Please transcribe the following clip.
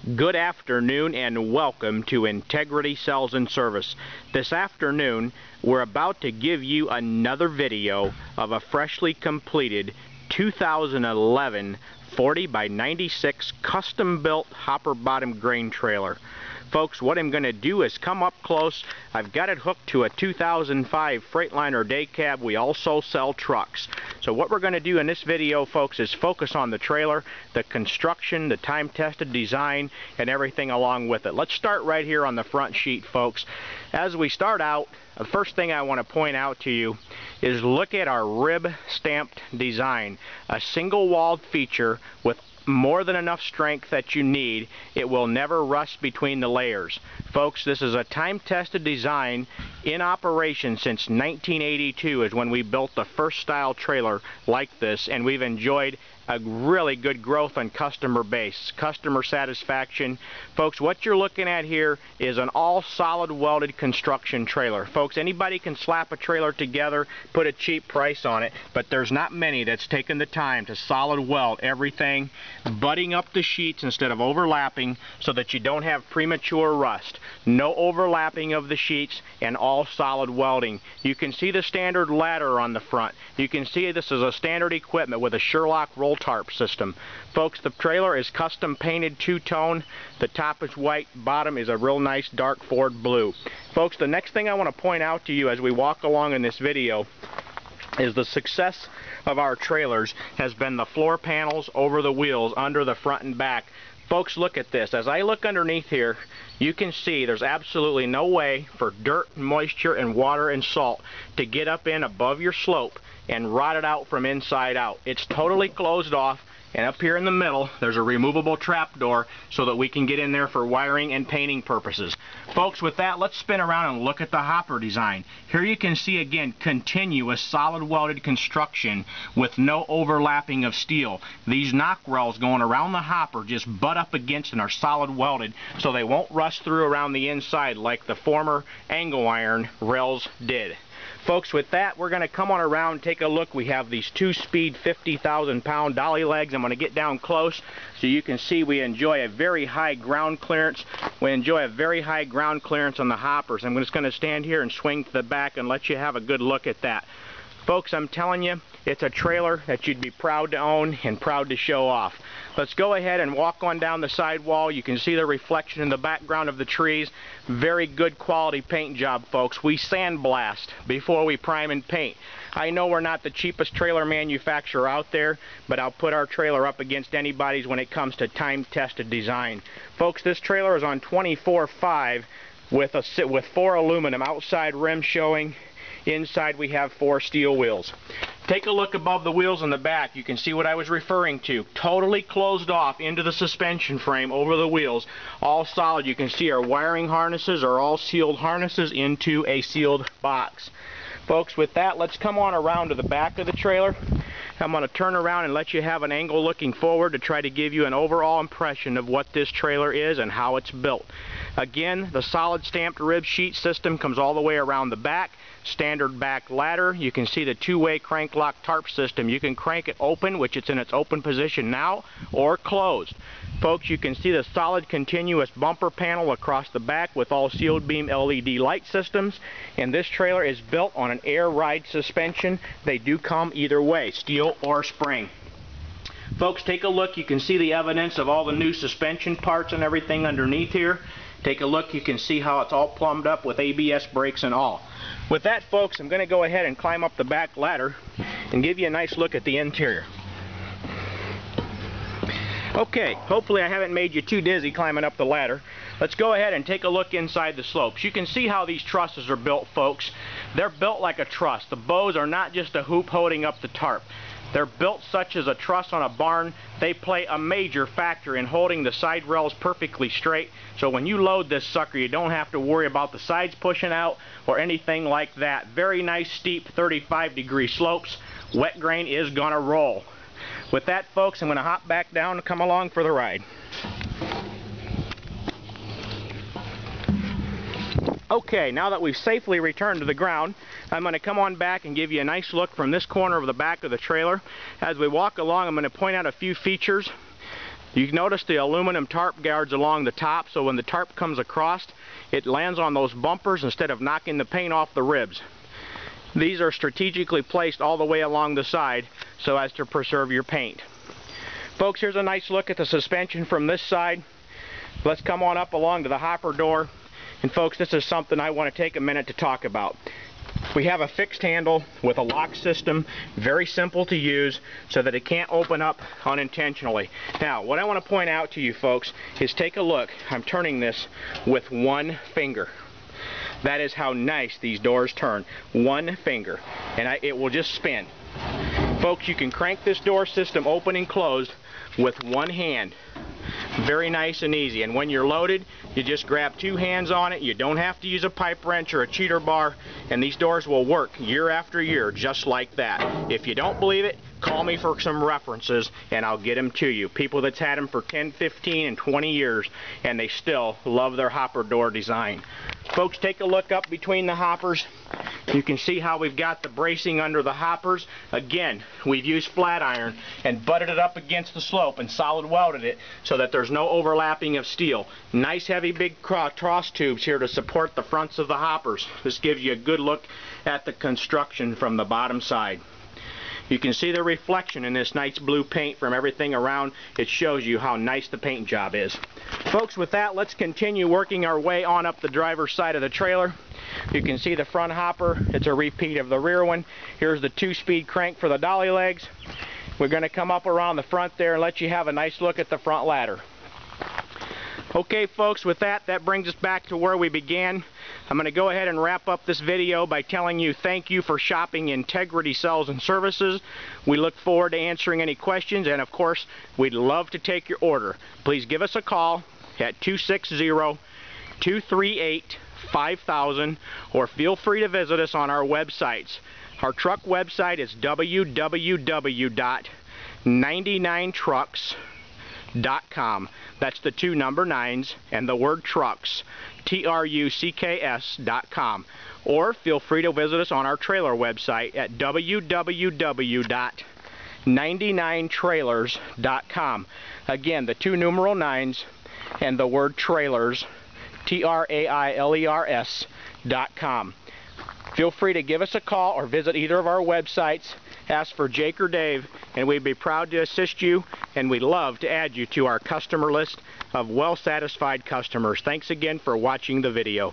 Good afternoon and welcome to Integrity Sales and Service. This afternoon we're about to give you another video of a freshly completed 2011 40 by 96 custom built hopper bottom grain trailer. Folks, what I'm going to do is come up close. I've got it hooked to a 2005 Freightliner day cab. We also sell trucks. So what we're going to do in this video, folks, is focus on the trailer, the construction, the time-tested design, and everything along with it. Let's start right here on the front sheet, folks. As we start out, the first thing I want to point out to you is look at our rib stamped design. A single walled feature with more than enough strength that you need. It will never rust between the layers. Folks, this is a time-tested design in operation since 1982 is when we built the first style trailer like this, and we've enjoyed a really good growth on customer base, customer satisfaction. Folks, what you're looking at here is an all solid welded construction trailer. Folks, anybody can slap a trailer together, put a cheap price on it, but there's not many that's taken the time to solid weld everything, butting up the sheets instead of overlapping so that you don't have premature rust. No overlapping of the sheets and all solid welding. You can see the standard ladder on the front. You can see this is a standard equipment with a Sherlock roll tarp system. Folks, the trailer is custom painted two-tone. The top is white, bottom is a real nice dark Ford blue. Folks, the next thing I want to point out to you as we walk along in this video is the success of our trailers has been the floor panels over the wheels under the front and back. Folks, look at this. As I look underneath here, you can see there's absolutely no way for dirt, moisture, and water and salt to get up in above your slope and rot it out from inside out. It's totally closed off, and up here in the middle there's a removable trap door so that we can get in there for wiring and painting purposes. Folks, with that, let's spin around and look at the hopper design. Here you can see again continuous solid welded construction with no overlapping of steel. These knock rails going around the hopper just butt up against and are solid welded so they won't rust through around the inside like the former angle iron rails did. Folks, with that, we're going to come on around and take a look. We have these 2-speed 50,000-pound dolly legs. I'm going to get down close so you can see we enjoy a very high ground clearance. We enjoy a very high ground clearance on the hoppers. I'm just going to stand here and swing to the back and let you have a good look at that. Folks, I'm telling you, it's a trailer that you'd be proud to own and proud to show off. Let's go ahead and walk on down the sidewall. You can see the reflection in the background of the trees. Very good quality paint job, folks. We sandblast before we prime and paint. I know we're not the cheapest trailer manufacturer out there, but I'll put our trailer up against anybody's when it comes to time-tested design. Folks, this trailer is on 24.5 with 4 aluminum outside rims showing. Inside we have 4 steel wheels. Take a look above the wheels in the back. You can see what I was referring to. Totally closed off into the suspension frame over the wheels. All solid. You can see our wiring harnesses are all sealed harnesses into a sealed box. Folks, with that, let's come on around to the back of the trailer. I'm going to turn around and let you have an angle looking forward to try to give you an overall impression of what this trailer is and how it's built. Again, the solid stamped rib sheet system comes all the way around the back. Standard back ladder. You can see the two-way crank lock tarp system. You can crank it open, which it's in its open position now, or closed. Folks, you can see the solid continuous bumper panel across the back with all sealed beam LED light systems. And this trailer is built on an air ride suspension. They do come either way, steel or spring. Folks, take a look. You can see the evidence of all the new suspension parts and everything underneath here. Take a look. You can see how it's all plumbed up with ABS brakes and all. With that, folks, I'm going to go ahead and climb up the back ladder and give you a nice look at the interior. Okay, hopefully I haven't made you too dizzy climbing up the ladder. Let's go ahead and take a look inside the slopes. You can see how these trusses are built, folks. They're built like a truss. The bows are not just a hoop holding up the tarp. They're built such as a truss on a barn. They play a major factor in holding the side rails perfectly straight. So when you load this sucker, you don't have to worry about the sides pushing out or anything like that. Very nice steep 35-degree slopes. Wet grain is gonna roll. With that, folks, I'm gonna hop back down and come along for the ride. Okay, now that we've safely returned to the ground, I'm going to come on back and give you a nice look from this corner of the back of the trailer. As we walk along, I'm going to point out a few features. You notice the aluminum tarp guards along the top, so when the tarp comes across, it lands on those bumpers instead of knocking the paint off the ribs. These are strategically placed all the way along the side so as to preserve your paint. Folks, here's a nice look at the suspension from this side. Let's come on up along to the hopper door. And folks, this is something I want to take a minute to talk about. We have a fixed handle with a lock system, very simple to use, so that it can't open up unintentionally. Now, what I want to point out to you folks is take a look. I'm turning this with one finger. That is how nice these doors turn. One finger. And it will just spin. Folks, you can crank this door system open and closed with one hand. Very nice and easy. And when you're loaded, you just grab two hands on it. You don't have to use a pipe wrench or a cheater bar, and these doors will work year after year just like that. If you don't believe it, call me for some references and I'll get them to you. People that's had them for 10, 15, and 20 years, and they still love their hopper door design. Folks, take a look up between the hoppers. You can see how we've got the bracing under the hoppers. Again, we've used flat iron and butted it up against the slope and solid welded it so that there's no overlapping of steel. Nice heavy big cross tubes here to support the fronts of the hoppers. This gives you a good look at the construction from the bottom side. You can see the reflection in this nice blue paint from everything around. It shows you how nice the paint job is. Folks, with that, let's continue working our way on up the driver's side of the trailer. You can see the front hopper. It's a repeat of the rear one. Here's the 2-speed crank for the dolly legs. We're going to come up around the front there and let you have a nice look at the front ladder. Okay, folks, with that brings us back to where we began. I'm going to go ahead and wrap up this video by telling you thank you for shopping Integrity Sales and Services. We look forward to answering any questions, and of course, we'd love to take your order. Please give us a call at 260-238-5000, or feel free to visit us on our websites. Our truck website is www.99trucks.com. That's the 2 number 9s and the word trucks, trucks.com. Or feel free to visit us on our trailer website at www.99trailers.com. Again, the 2 numeral 9s and the word trailers, trailers.com. Feel free to give us a call or visit either of our websites. Ask for Jake or Dave, and we'd be proud to assist you, and we'd love to add you to our customer list of well-satisfied customers. Thanks again for watching the video.